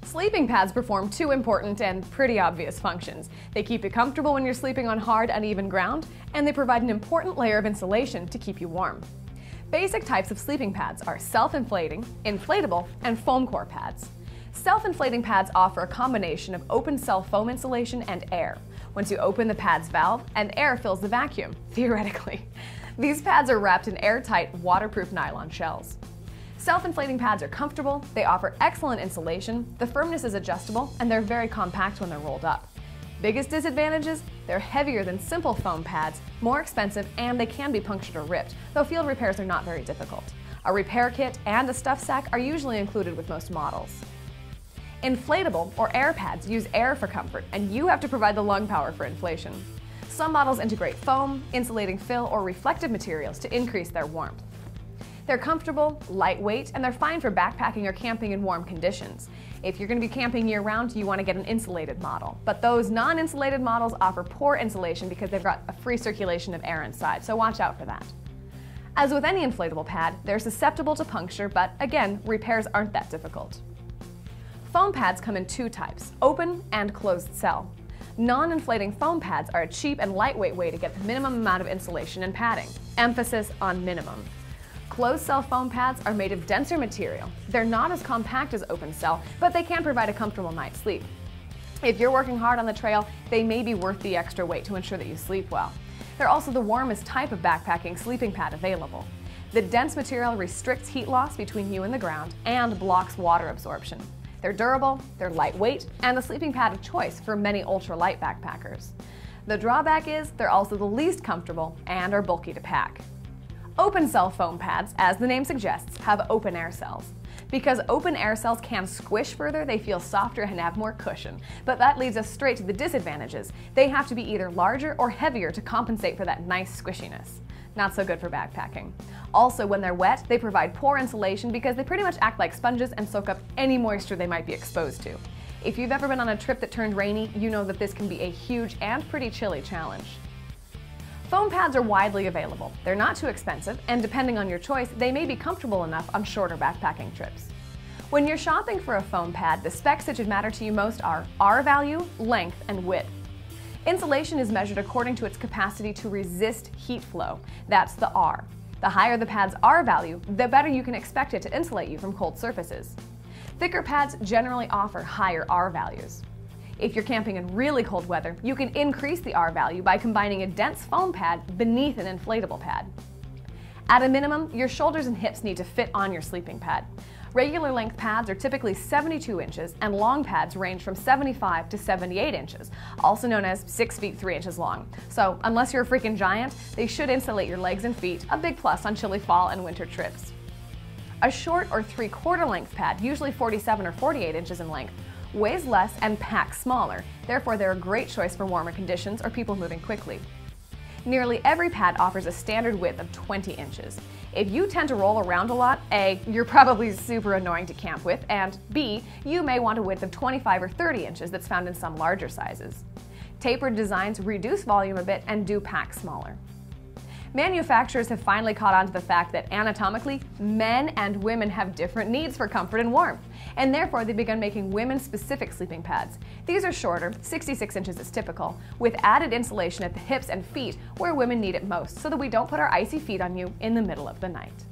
Sleeping pads perform two important and pretty obvious functions. They keep you comfortable when you're sleeping on hard, uneven ground, and they provide an important layer of insulation to keep you warm. Basic types of sleeping pads are self-inflating, inflatable, and foam core pads. Self-inflating pads offer a combination of open-cell foam insulation and air. Once you open the pad's valve, and air fills the vacuum, theoretically. These pads are wrapped in airtight, waterproof nylon shells. Self-inflating pads are comfortable, they offer excellent insulation, the firmness is adjustable, and they're very compact when they're rolled up. Biggest disadvantages? They're heavier than simple foam pads, more expensive, and they can be punctured or ripped, though field repairs are not very difficult. A repair kit and a stuff sack are usually included with most models. Inflatable or air pads use air for comfort, and you have to provide the lung power for inflation. Some models integrate foam, insulating fill, or reflective materials to increase their warmth. They're comfortable, lightweight, and they're fine for backpacking or camping in warm conditions. If you're going to be camping year-round, you want to get an insulated model. But those non-insulated models offer poor insulation because they've got a free circulation of air inside, so watch out for that. As with any inflatable pad, they're susceptible to puncture, but again, repairs aren't that difficult. Foam pads come in two types, open and closed cell. Non-inflating foam pads are a cheap and lightweight way to get the minimum amount of insulation and padding. Emphasis on minimum. Closed-cell foam pads are made of denser material. They're not as compact as open-cell, but they can provide a comfortable night's sleep. If you're working hard on the trail, they may be worth the extra weight to ensure that you sleep well. They're also the warmest type of backpacking sleeping pad available. The dense material restricts heat loss between you and the ground and blocks water absorption. They're durable, they're lightweight, and the sleeping pad of choice for many ultralight backpackers. The drawback is they're also the least comfortable and are bulky to pack. Open-cell foam pads, as the name suggests, have open air cells. Because open air cells can squish further, they feel softer and have more cushion. But that leads us straight to the disadvantages. They have to be either larger or heavier to compensate for that nice squishiness. Not so good for backpacking. Also, when they're wet, they provide poor insulation because they pretty much act like sponges and soak up any moisture they might be exposed to. If you've ever been on a trip that turned rainy, you know that this can be a huge and pretty chilly challenge. Foam pads are widely available. They're not too expensive, and depending on your choice, they may be comfortable enough on shorter backpacking trips. When you're shopping for a foam pad, the specs that should matter to you most are R value, length, and width. Insulation is measured according to its capacity to resist heat flow. That's the R. The higher the pad's R value, the better you can expect it to insulate you from cold surfaces. Thicker pads generally offer higher R values. If you're camping in really cold weather, you can increase the R value by combining a dense foam pad beneath an inflatable pad. At a minimum, your shoulders and hips need to fit on your sleeping pad. Regular length pads are typically 72 inches, and long pads range from 75 to 78 inches, also known as 6 feet 3 inches long. So unless you're a freaking giant, they should insulate your legs and feet, a big plus on chilly fall and winter trips. A short or 3/4 length pad, usually 47 or 48 inches in length, weighs less and packs smaller, therefore they're a great choice for warmer conditions or people moving quickly. Nearly every pad offers a standard width of 20 inches. If you tend to roll around a lot, A, you're probably super annoying to camp with, and B, you may want a width of 25 or 30 inches that's found in some larger sizes. Tapered designs reduce volume a bit and do pack smaller. Manufacturers have finally caught on to the fact that anatomically, men and women have different needs for comfort and warmth, and therefore they've begun making women-specific sleeping pads. These are shorter, 66 inches is typical, with added insulation at the hips and feet where women need it most, so that we don't put our icy feet on you in the middle of the night.